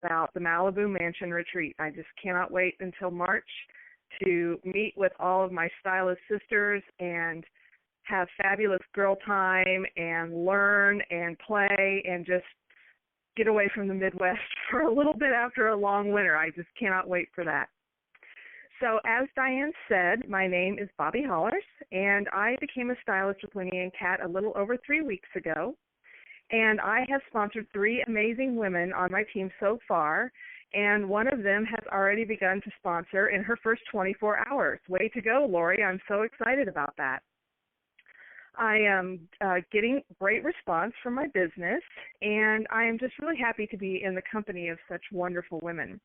about the Malibu Mansion Retreat. I just cannot wait until March to meet with all of my stylist sisters and have fabulous girl time and learn and play and just get away from the Midwest for a little bit after a long winter. I just cannot wait for that. So as Diane said, my name is Bobby Hollers, and I became a stylist with Winnie Kat a little over 3 weeks ago. And I have sponsored 3 amazing women on my team so far, and one of them has already begun to sponsor in her first 24 hours. Way to go, Lori. I'm so excited about that. I am getting great response from my business, and I am just really happy to be in the company of such wonderful women.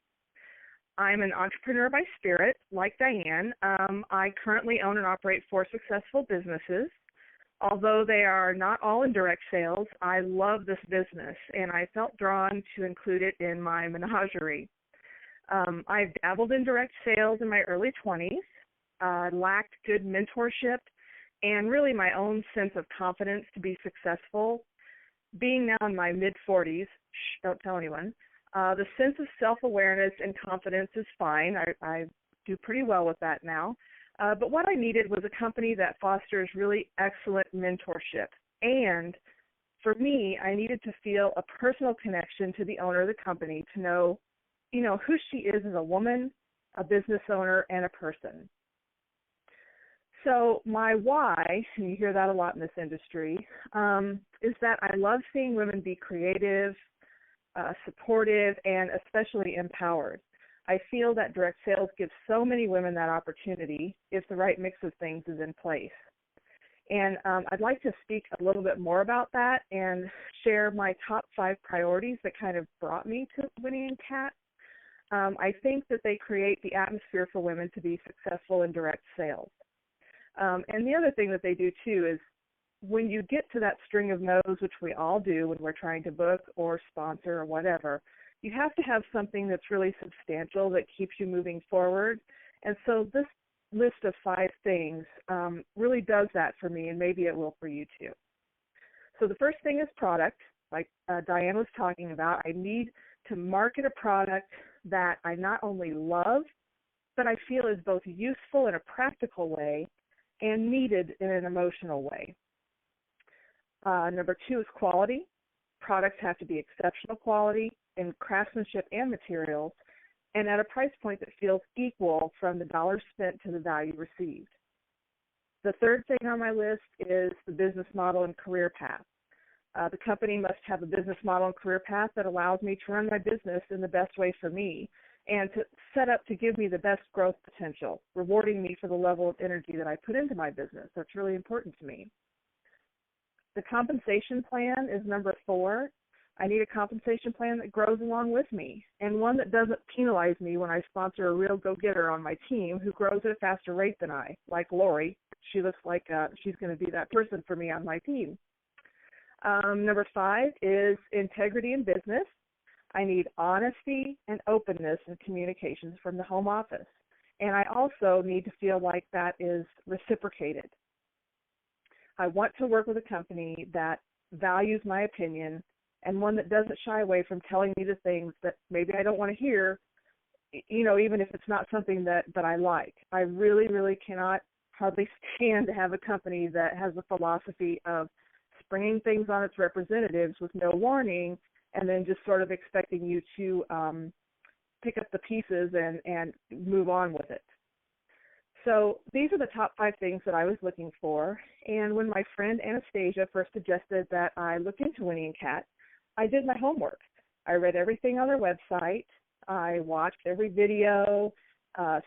I'm an entrepreneur by spirit, like Diane. I currently own and operate 4 successful businesses. Although they are not all in direct sales, I love this business, and I felt drawn to include it in my menagerie. I've dabbled in direct sales in my early 20s, lacked good mentorship, and really my own sense of confidence to be successful. Being now in my mid-40s, don't tell anyone, the sense of self-awareness and confidence is fine. I do pretty well with that now. But what I needed was a company that fosters really excellent mentorship. And for me, I needed to feel a personal connection to the owner of the company to know, who she is as a woman, a business owner, and a person. So my why, and you hear that a lot in this industry, is that I love seeing women be creative, supportive, and especially empowered. I feel that direct sales gives so many women that opportunity if the right mix of things is in place. And I'd like to speak a little bit more about that and share my top 5 priorities that kind of brought me to Winnie & Kat. I think that they create the atmosphere for women to be successful in direct sales. And the other thing that they do, too, is when you get to that string of no's, which we all do when we're trying to book or sponsor or whatever, you have to have something that's really substantial that keeps you moving forward. And so this list of 5 things really does that for me, and maybe it will for you too. So the first thing is product. Like Diane was talking about, I need to market a product that I not only love, but I feel is both useful in a practical way and needed in an emotional way. Number 2 is quality. Products have to be exceptional quality in craftsmanship and materials, and at a price point that feels equal from the dollars spent to the value received. The third thing on my list is the business model and career path. The company must have a business model and career path that allows me to run my business in the best way for me and to set up to give me the best growth potential, rewarding me for the level of energy that I put into my business. That's really important to me. The compensation plan is number 4. I need a compensation plan that grows along with me and one that doesn't penalize me when I sponsor a real go-getter on my team who grows at a faster rate than I, like Lori. She looks like she's going to be that person for me on my team. Number 5 is integrity in business. I need honesty and openness in communications from the home office. And I also need to feel like that is reciprocated. I want to work with a company that values my opinion and one that doesn't shy away from telling me the things that maybe I don't want to hear, even if it's not something that I like. I really, really cannot hardly stand to have a company that has a philosophy of springing things on its representatives with no warning and then just sort of expecting you to pick up the pieces and move on with it. So these are the top 5 things that I was looking for. And when my friend Anastasia first suggested that I look into Winnie & Kat, I did my homework. I read everything on their website. I watched every video,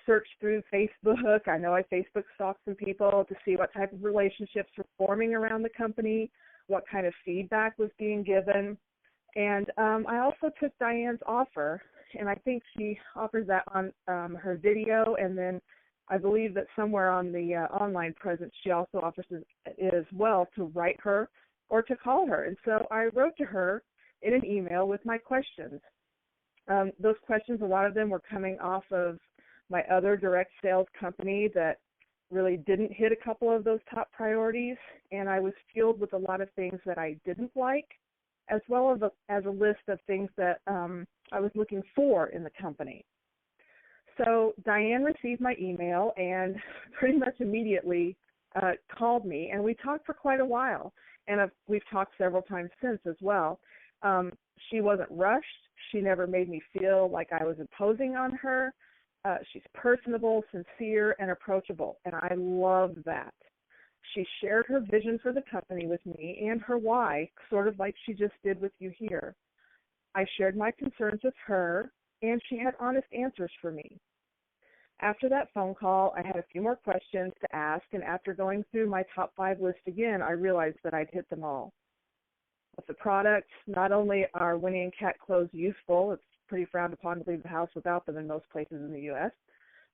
searched through Facebook. I know I Facebook stalked some people to see what type of relationships were forming around the company, what kind of feedback was being given. And I also took Diane's offer, and I think she offers that on her video, and then I believe that somewhere on the online presence she also offers it as well to write her or to call her. And so I wrote to her in an email with my questions. Those questions, a lot of them were coming off of my other direct sales company that really didn't hit a couple of those top priorities, and I was fueled with a lot of things that I didn't like as well as a list of things that I was looking for in the company. So Diane received my email and pretty much immediately called me, and we talked for quite a while, and we've talked several times since as well. She wasn't rushed. She never made me feel like I was imposing on her. She's personable, sincere, and approachable, and I love that. She shared her vision for the company with me and her why, sort of like she just did with you here. I shared my concerns with her, and she had honest answers for me. After that phone call, I had a few more questions to ask, and after going through my top 5 list again, I realized that I'd hit them all. With the products, not only are Winnie Kat clothes useful, it's pretty frowned upon to leave the house without them in most places in the U.S.,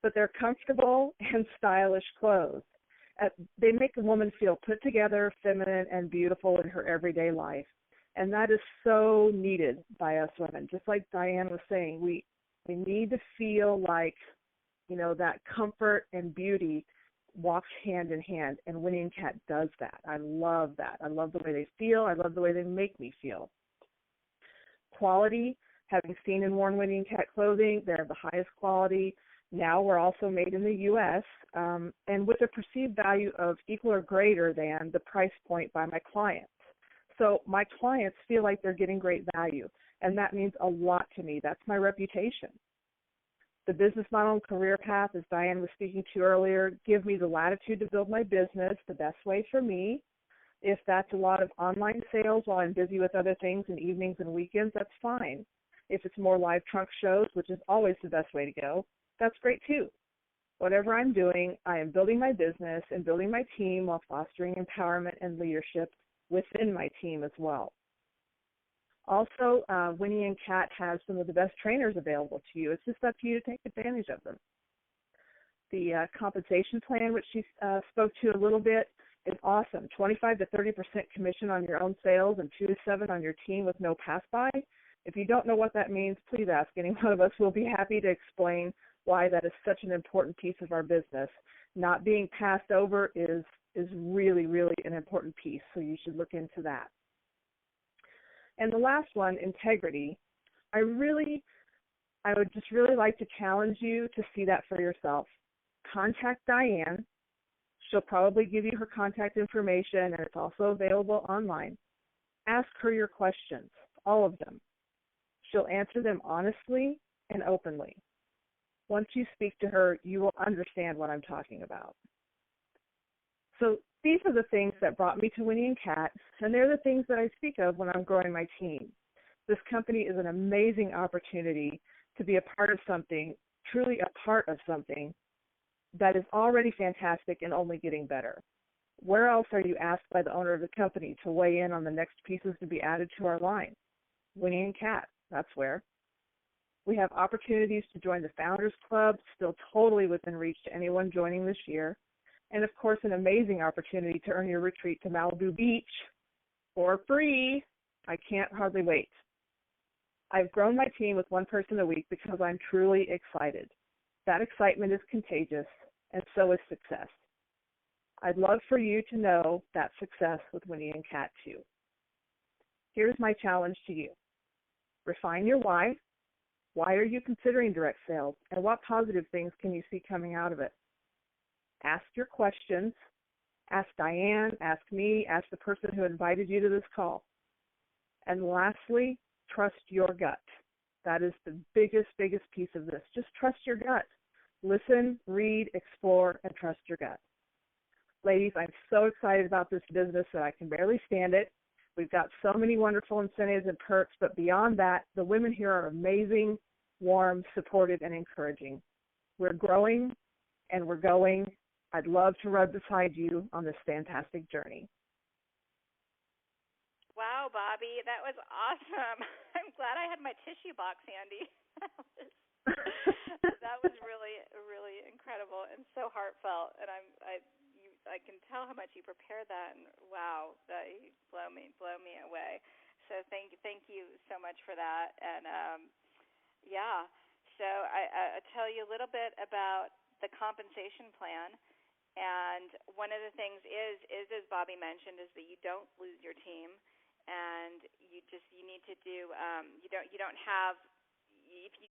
but they're comfortable and stylish clothes. They make a woman feel put together, feminine, and beautiful in her everyday life, and that is so needed by us women. Just like Diane was saying, we need to feel like, that comfort and beauty walks hand in hand, and Winnie Kat does that. I love that. I love the way they feel. I love the way they make me feel. Quality, having seen and worn Winnie Kat clothing, they're the highest quality. Now we're also made in the U.S., and with a perceived value of equal or greater than the price point by my clients. So my clients feel like they're getting great value, and that means a lot to me. That's my reputation. The business model and career path, as Diane was speaking to earlier, give me the latitude to build my business the best way for me. If that's a lot of online sales while I'm busy with other things in evenings and weekends, that's fine. If it's more live trunk shows, which is always the best way to go, that's great too. Whatever I'm doing, I am building my business and building my team while fostering empowerment and leadership within my team as well. Also, Winnie Kat has some of the best trainers available to you. It's just up to you to take advantage of them. The compensation plan, which she spoke to a little bit, is awesome. 25 to 30% commission on your own sales and 2 to 7 on your team with no pass-by. If you don't know what that means, please ask any one of us. We'll be happy to explain why that is such an important piece of our business. Not being passed over is really, really an important piece, so you should look into that. And the last one, integrity. I would just really like to challenge you to see that for yourself. Contact Diane. She'll probably give you her contact information, and it's also available online. Ask her your questions, all of them. She'll answer them honestly and openly. Once you speak to her, you will understand what I'm talking about. So these are the things that brought me to Winnie Kat, and they're the things that I speak of when I'm growing my team. This company is an amazing opportunity to be a part of something, truly a part of something that is already fantastic and only getting better. Where else are you asked by the owner of the company to weigh in on the next pieces to be added to our line? Winnie Kat, that's where. We have opportunities to join the Founders Club, still totally within reach to anyone joining this year. And, of course, an amazing opportunity to earn your retreat to Malibu Beach for free. I can't hardly wait. I've grown my team with one person a week because I'm truly excited. That excitement is contagious, and so is success. I'd love for you to know that success with Winnie Kat, too. Here's my challenge to you. Refine your why. Why are you considering direct sales, and what positive things can you see coming out of it? Ask your questions. Ask Diane, ask me, ask the person who invited you to this call. And lastly, trust your gut. That is the biggest piece of this. Just trust your gut. Listen, read, explore, and trust your gut. Ladies, I'm so excited about this business that I can barely stand it. We've got so many wonderful incentives and perks, but beyond that, the women here are amazing, warm, supportive, and encouraging. We're growing, and we're going. I'd love to ride beside you on this fantastic journey. Wow, Bobby, that was awesome. I'm glad I had my tissue box handy. That was really, really incredible and so heartfelt. And I can tell how much you prepared that. And wow, that you blow me away. So thank you so much for that. And yeah, so I tell you a little bit about the compensation plan. And one of the things is as Bobby mentioned, is that you don't lose your team. and you need to do you don't have if you